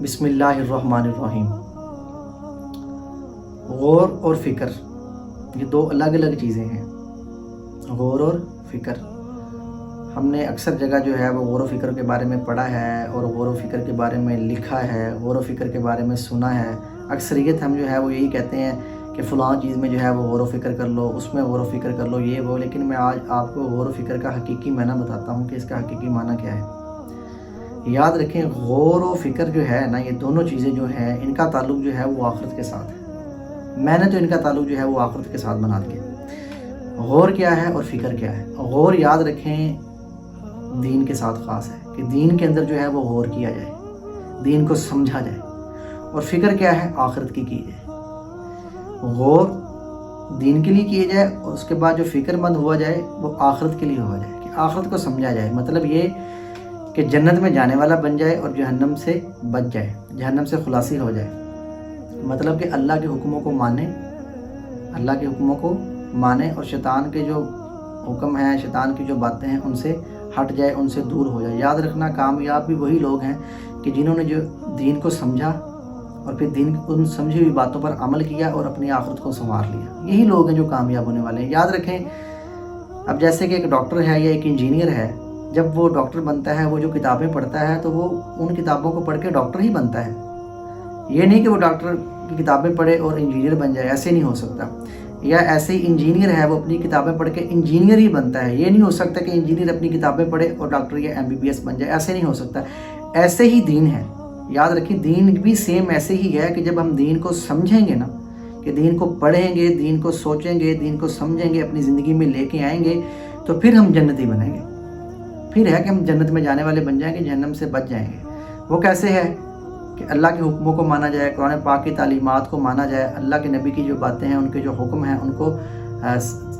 बिस्मिल्लाहिर्रहमानिर्रहीम। गौर और फ़िक्र ये दो अलग अलग चीज़ें हैं। गौर और फ़िक्र हमने अक्सर जगह जो है वो गौर और फ़िक्र के बारे में पढ़ा है और गौर और फ़िक्र के बारे में लिखा है, गौर और फ़िक्र के बारे में सुना है। अक्सरियत हम जो है वो यही कहते हैं कि फ़लाँ चीज़ में जो है वो गौर और फ़िक्र कर लो, उसमें गौर और फ़िक्र कर लो, ये वो। लेकिन मैं आज आपको गौर और फ़िक्र का हकीकी माना बताता हूँ कि इसका हकीकी माना क्या है। याद रखें, गौर और फ़िक्र जो है ना, ये दोनों चीज़ें जो हैं इनका ताल्लुक़ जो है वो आखिरत के साथ है। मैंने तो इनका ताल्लुक़ जो है वो आखिरत के साथ बना दिया। गौर क्या है और फ़िक्र क्या है? गौर याद रखें दीन के साथ ख़ास है कि दीन के अंदर जो है वो गौर किया जाए, दीन को समझा जाए। और फ़िक्र क्या है? आखिरत की जाए। गौर दीन के लिए किया जाए और उसके बाद जो फ़िक्रमंद हुआ जाए वो आखिरत के लिए हुआ जाए, कि आखिरत को समझा जाए। मतलब ये कि जन्नत में जाने वाला बन जाए और जहन्नम से बच जाए, जहन्नम से खुलासी हो जाए। मतलब कि अल्लाह के हुक्मों को माने, अल्लाह के हुक्मों को माने और शैतान के जो हुक्म हैं, शैतान की जो बातें हैं उनसे हट जाए, उनसे दूर हो जाए। याद रखना, कामयाब भी वही लोग हैं कि जिन्होंने जो दीन को समझा और फिर दीन उन समझी हुई बातों पर अमल किया और अपनी आखिरत को संवार लिया। यही लोग हैं जो कामयाब होने वाले हैं। याद रखें, अब जैसे कि एक डॉक्टर है या एक इंजीनियर है, जब वो डॉक्टर बनता है, वो जो किताबें पढ़ता है तो वो उन किताबों को पढ़ के डॉक्टर ही बनता है। ये नहीं कि वो डॉक्टर की किताबें पढ़े और इंजीनियर बन जाए, ऐसे नहीं हो सकता। या ऐसे ही इंजीनियर है, वो अपनी किताबें पढ़ के इंजीनियर ही बनता है। ये नहीं हो सकता कि इंजीनियर अपनी किताबें पढ़े और डॉक्टर या MBBS बन जाए, ऐसे नहीं हो सकता। ऐसे ही दीन है। याद रखिए, दीन भी सेम ऐसे ही है कि जब हम दीन को समझेंगे ना, कि दीन को पढ़ेंगे, दीन को सोचेंगे, दीन को समझेंगे, अपनी ज़िंदगी में लेके आएंगे, तो फिर हम जन्नती बनेंगे। फिर है कि हम जन्नत में जाने वाले बन जाएंगे, जहन्नम से बच जाएंगे। वो कैसे है कि अल्लाह के हुक्मों को माना जाए, कुरान पाक की तालीमात को माना जाए, अल्लाह के नबी की जो बातें हैं, उनके जो हुक्म हैं उनको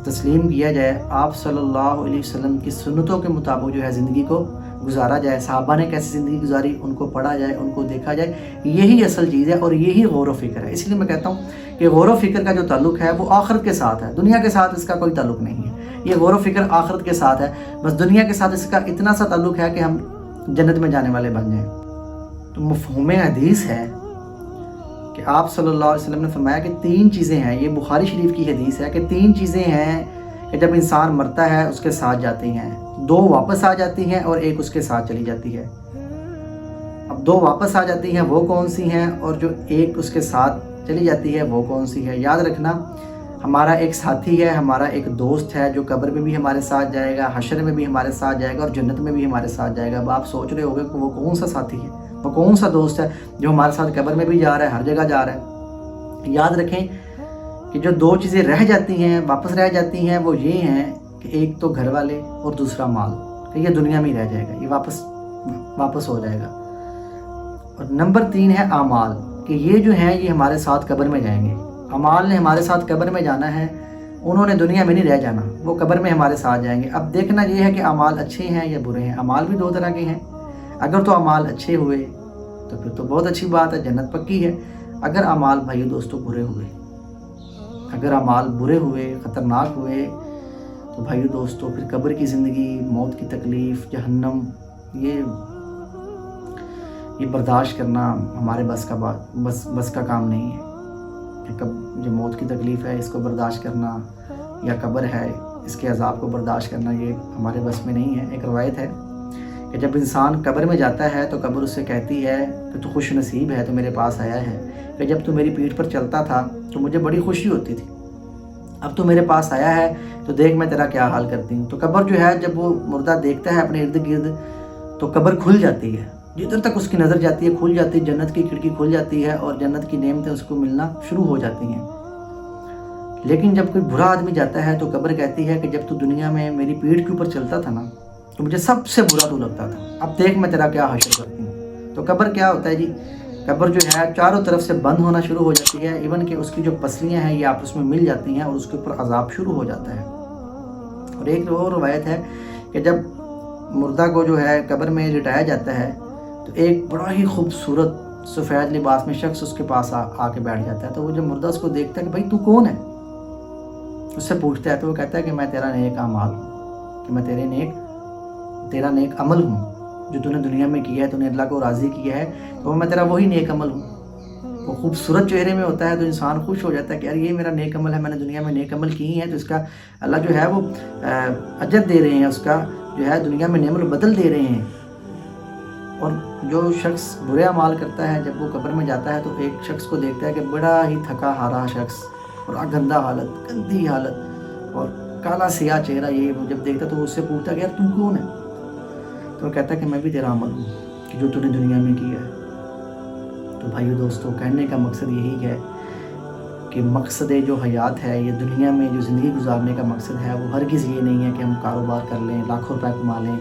तस्लीम किया जाए। आप सल्लल्लाहु अलैहि वसल्लम की सुन्नतों के मुताबिक जो है ज़िंदगी को गुजारा जाए। सहाबा ने कैसी ज़िंदगी गुजारी, उनको पढ़ा जाए, उनको देखा जाए। यही असल चीज़ है और यही गौर व फ़िक्र है। इसलिए मैं कहता हूँ कि गौर व फ़िक्र का जो ताल्लुक़ है वो आखिरत के साथ है, दुनिया के साथ इसका कोई ताल्लुक़ नहीं है। ये गौर व फ़िक्र आखिरत के साथ है, बस दुनिया के साथ इसका इतना सा ताल्लुक़ है कि हम जन्नत में जाने वाले बन जाएँ। तो मफ़हूम हदीस है कि आप सल्लल्लाहु अलैहि वसल्लम ने फरमाया कि 3 चीज़ें हैं। ये बुखारी शरीफ की हदीस है कि 3 चीज़ें हैं कि जब इंसान मरता है उसके साथ जाती हैं। 2 वापस आ जाती हैं और 1 उसके साथ चली जाती है। अब 2 वापस आ जाती हैं वो कौन सी हैं, और जो 1 उसके साथ चली जाती है वो कौन सी है? याद रखना, हमारा एक साथी है, हमारा एक दोस्त है जो कब्र में भी हमारे साथ जाएगा, हशर में भी हमारे साथ जाएगा और जन्नत में भी हमारे साथ जाएगा। अब आप सोच रहे होंगे कि वो कौन सा साथी है, वो कौन सा दोस्त है जो हमारे साथ कब्र में भी जा रहा है, हर जगह जा रहा है। याद रखें कि जो 2 चीज़ें रह जाती हैं, वापस रह जाती हैं, वो ये हैं कि एक तो घर वाले और दूसरा माल, कि ये दुनिया में ही रह जाएगा, ये वापस हो जाएगा। और नंबर 3 है आमाल, कि ये जो हैं ये हमारे साथ कब्र में जाएंगे। अमाल ने हमारे साथ कब्र में जाना है, उन्होंने दुनिया में नहीं रह जाना, वो कब्र में हमारे साथ जाएंगे। अब देखना ये है कि अमाल अच्छे हैं या बुरे हैं। अमाल भी 2 तरह के हैं। अगर तो अमाल अच्छे हुए तो फिर तो बहुत अच्छी बात है, जन्नत पक्की है। अगर अमाल भाई दोस्तों बुरे हुए, अगर अमाल बुरे हुए, ख़तरनाक हुए, तो भाई दोस्तों फिर कब्र की ज़िंदगी, मौत की तकलीफ़, जहन्नम, ये बर्दाश्त करना हमारे बस का काम नहीं है। कि कब जो मौत की तकलीफ़ है इसको बर्दाश्त करना, या कब्र है इसके अज़ाब को बर्दाश्त करना, ये हमारे बस में नहीं है। एक रवायत है कि जब इंसान कब्र में जाता है तो कब्र उससे कहती है कि तू खुश नसीब है, तो मेरे पास आया है, कि जब तू मेरी पीठ पर चलता था तो मुझे बड़ी खुशी होती थी, अब तू मेरे पास आया है तो देख मैं तेरा क्या हाल करती हूँ। तो कब्र जो है, जब वो मुर्दा देखता है अपने इर्द गिर्द तो कब्र खुल जाती है, जिधर तक उसकी नज़र जाती है खुल जाती है, जन्नत की खिड़की खुल जाती है और जन्नत की नेमतें उसको मिलना शुरू हो जाती हैं। लेकिन जब कोई बुरा आदमी जाता है तो कब्र कहती है कि जब तू दुनिया में मेरी पीठ के ऊपर चलता था ना तो मुझे सबसे बुरा तू लगता था, अब देख मैं तेरा क्या हशर करती हूँ। तो कब्र क्या होता है जी? कब्र जो है चारों तरफ से बंद होना शुरू हो जाती है, इवन कि उसकी जो पसलियाँ हैं ये आपस में मिल जाती हैं और उसके ऊपर अजाब शुरू हो जाता है। और एक और रवायत है कि जब मुर्दा को जो है कब्र में लिटाया जाता है तो एक बड़ा ही खूबसूरत सफ़ेद लिबास में शख्स उसके पास आके बैठ जाता है। तो वो जब मुर्दा उसको देखता है कि भाई तू कौन है, उससे पूछता है, तो वो कहता है कि मैं तेरा नेक अमाल हूँ, कि मैं तेरा नेक अमल हूँ। جو تو نے دنیا میں کیا ہے، تو نے اللہ کو راضی کیا ہے، تو میں تیرا وہی نیک عمل ہوں۔ وہ خوبصورت چہرے میں ہوتا ہے تو انسان خوش ہو جاتا ہے کہ یار یہ میرا نیک عمل ہے، میں نے دنیا میں نیک عمل کی ہیں، تو اس کا اللہ جو ہے وہ اجر دے رہے ہیں، اس کا جو ہے دنیا میں نعمت بدل دے رہے ہیں۔ اور جو شخص برے اعمال کرتا ہے، جب وہ قبر میں جاتا ہے تو ایک شخص کو دیکھتا ہے کہ بڑا ہی تھکا ہارا شخص، اور گندا حالت، گندی حالت، اور کالا سیاہ چہرہ، یہ وہ جب دیکھتا تو وہ اس سے پوچھتا کہ یار تم کون ہے؟ تو وہ کہتا ہے کہ میں بھی تیرا عمل ہوں کہ جو تو نے دنیا میں کیا ہے۔ تو بھائیو دوستو، کہنے کا مقصد یہی ہے کہ مقصد جو حیات ہے، یہ دنیا میں جو زندگی گزارنے کا مقصد ہے، وہ ہرگز یہ نہیں ہے کہ ہم کاروبار کر لیں، لاکھوں روپے کما لیں،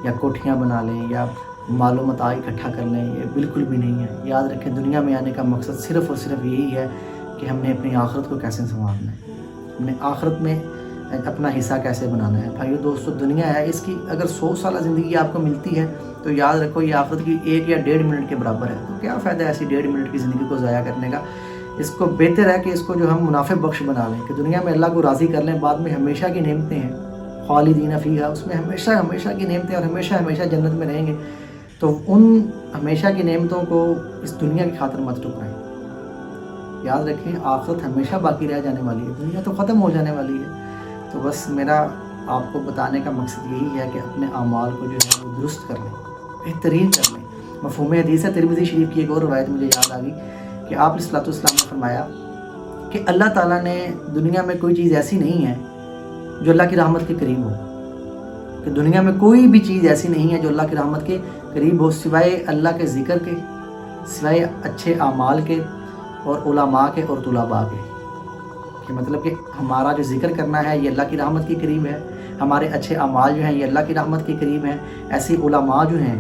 یا کوٹھیاں بنا لیں، یا مال و متاع اکٹھا کر لیں۔ یہ بالکل بھی نہیں ہے۔ یاد رکھیں، دنیا میں آنے کا مقصد صرف اور صرف یہی ہے کہ ہم نے اپنی آخرت کو کیسے سنوارنا ہے، ہم نے آخرت میں اپنا حصہ کیسے بنانا ہے۔ بھائیو دوستو، دنیا ہے، اس کی اگر 100 سالہ زندگی آپ کو ملتی ہے تو یاد رکھو یہ آخرت کی 1 یا 1.5 منٹ کے برابر ہے۔ تو کیا فائدہ ہے ایسی 1.5 منٹ کی زندگی کو ضائع کرنے کا؟ اس کو بہتر ہے کہ اس کو جو ہم منافع بخش بنا لیں، کہ دنیا میں اللہ کو راضی کر لیں، بعد میں ہمیشہ کی نعمتیں ہیں، خالدین فیہا، اس میں ہمیشہ ہمیشہ کی نعمتیں، اور ہمیشہ ہمیشہ جنت میں رہیں گے۔ تو ان ہمیشہ کی نعمتوں کو اس دنیا کی خاطر مت ٹکرائیں۔ یاد رکھیں، آخرت ہمیشہ باقی رہ جانے والی ہے، دنیا تو ختم ہو جانے والی ہے۔ تو بس میرا آپ کو بتانے کا مقصد یہی ہے کہ اپنے اعمال کو جو ہے وہ درست کر لیں، بہترین کر لیں۔ مفہوم حدیث ہے، ترمذی شریف کی ایک اور روایت مجھے یاد آ گئی کہ آپ علیہ الصلوۃ والسلام نے فرمایا کہ اللہ تعالیٰ نے دنیا میں کوئی چیز ایسی نہیں ہے جو اللہ کی رحمت کے قریب ہو، کہ دنیا میں کوئی بھی چیز ایسی نہیں ہے جو اللہ کی رحمت کے قریب ہو، سوائے اللہ کے ذکر کے، سوائے اچھے اعمال کے، اور علماء کے اور طلباء کے۔ کہ مطلب کہ ہمارا جو ذکر کرنا ہے یہ اللہ کی رحمت کے قریب ہے، ہمارے اچھے اعمال جو ہیں یہ اللہ کی رحمت کے قریب ہیں۔ ایسے علماء جو ہیں،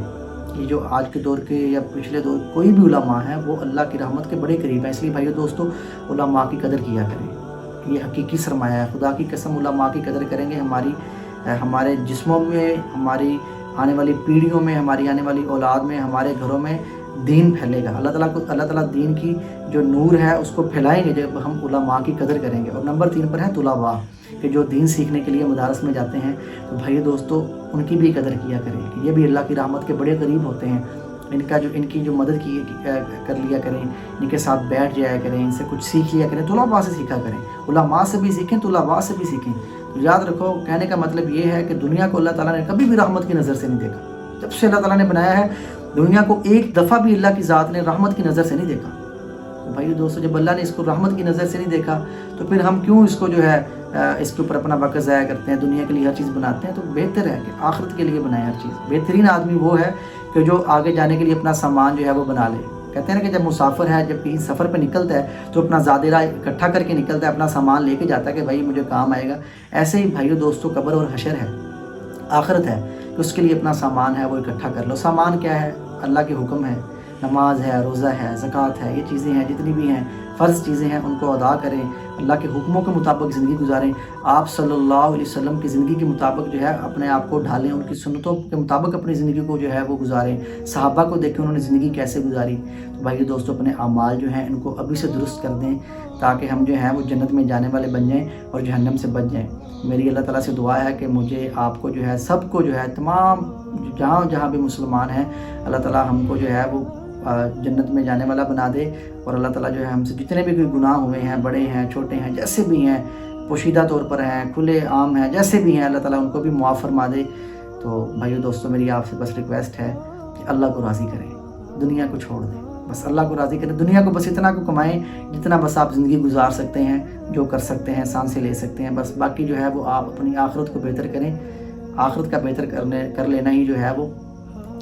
یہ جو آج کے دور کے یا پچھلے دور کوئی بھی علماء ہیں، وہ اللہ کی رحمت کے بڑے قریب ہیں۔ اس لیے بھائیو دوستو، علماء کی قدر کیا کریں، یہ حقیقی سرمایہ ہے۔ خدا کی قسم، علماء کی قدر کریں گے، ہمارے جسموں میں، ہماری آنے والی پیڑھیوں میں، ہماری آنے والی اولاد میں، ہمارے گھروں میں دین پھیلے گا۔ اللہ تعالیٰ دین کی جو نور ہے اس کو پھیلائیں گے جب ہم علماء کی قدر کریں گے۔ اور نمبر 3 پر ہے طلباء، کہ جو دین سیکھنے کے لیے مدارس میں جاتے ہیں، تو بھائی دوستو ان کی بھی قدر کیا کریں کہ یہ بھی اللہ کی رحمت کے بڑے قریب ہوتے ہیں۔ ان کی جو مدد کر لیا کریں، ان کے ساتھ بیٹھ جایا کریں، ان سے کچھ سیکھ لیا کریں، طلباء سے سیکھا کریں، علماء سے بھی سیکھیں، طلباء سے بھی سیکھیں۔ تو یاد رکھو، کہنے کا مطلب یہ ہے کہ دنیا کو اللہ تعالیٰ نے کبھی بھی رحمت کی نظر سے نہیں دیکھا۔ جب سے اللہ تعالیٰ نے بنایا ہے دنیا کو، ایک دفعہ بھی اللہ کی ذات نے رحمت کی نظر سے نہیں دیکھا۔ تو بھائی دوستو، جب اللہ نے اس کو رحمت کی نظر سے نہیں دیکھا تو پھر ہم کیوں اس کو جو ہے اس کے اوپر اپنا وقت ضائع کرتے ہیں، دنیا کے لیے ہر چیز بناتے ہیں؟ تو بہتر ہے کہ آخرت کے لیے بنائیں ہر چیز۔ بہترین آدمی وہ ہے کہ جو آگے جانے کے لیے اپنا سامان جو ہے وہ بنا لے۔ کہتے ہیں نا کہ جب مسافر ہے، جب کہیں سفر پہ نکلتا ہے تو اپنا زادرہ اکٹھا کر کے نکلتا ہے، اپنا سامان لے کے جاتا ہے کہ بھائی مجھے کام آئے گا۔ ایسے ہی بھائیو دوستو، قبر اور حشر ہے، آخرت ہے، تو اس کے لیے اپنا سامان ہے وہ اکٹھا کر لو۔ سامان کیا ہے؟ اللہ کے حکم ہے، نماز ہے، روزہ ہے، زکوٰۃ ہے، یہ چیزیں ہیں، جتنی بھی ہیں فرض چیزیں ہیں، ان کو ادا کریں، اللہ کے حکموں کے مطابق زندگی گزاریں۔ آپ صلی اللہ علیہ وسلم کی زندگی کے مطابق جو ہے اپنے آپ کو ڈھالیں، ان کی سنتوں کے مطابق اپنی زندگی کو جو ہے وہ گزاریں۔ صحابہ کو دیکھیں انہوں نے زندگی کیسے گزاری۔ تو بھائی دوستو، اپنے اعمال جو ہیں ان کو ابھی سے درست کر دیں تاکہ ہم جو ہیں وہ جنت میں جانے والے بن جائیں اور جہنم سے بچ جائیں۔ میری اللہ تعالیٰ سے دعا ہے کہ مجھے، آپ کو جو ہے، سب کو جو ہے، تمام جہاں بھی مسلمان ہیں، اللہ تعالیٰ ہم کو جو ہے وہ جنت میں جانے والا بنا دے۔ اور اللہ تعالیٰ جو ہے ہم سے جتنے بھی کوئی گناہ ہوئے ہیں، بڑے ہیں، چھوٹے ہیں، جیسے بھی ہیں، پوشیدہ طور پر ہیں، کھلے عام ہیں، جیسے بھی ہیں، اللہ تعالیٰ ان کو بھی معاف فرما دے۔ تو بھائیو دوستو، میری آپ سے بس ریکویسٹ ہے کہ اللہ کو راضی کریں، دنیا کو چھوڑ دیں، بس اللہ کو راضی کریں۔ دنیا کو بس اتنا کو کمائیں جتنا بس آپ زندگی گزار سکتے ہیں، جو کر سکتے ہیں، سانسیں لے سکتے ہیں، بس باقی جو ہے وہ آپ اپنی آخرت کو بہتر کریں۔ آخرت کا بہتر کر لینا ہی جو ہے وہ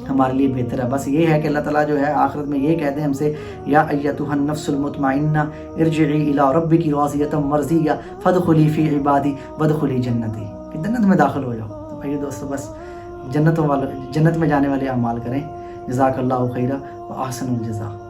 ہمارے لیے بہتر ہے۔ بس یہ ہے کہ اللہ تعالیٰ جو ہے آخرت میں یہ کہتے ہیں ہم سے، یا ایتھا النفس المطمئنہ ارجعی الی ربک راضیۃ مرضیہ فادخلی فی عبادی وادخلی جنتی، کہ جنت میں داخل ہو جاؤ۔ تو بھائی دوستو، بس جنت میں جانے والے اعمال کریں۔ جزاک اللہ خیرہ و احسن الجزاء۔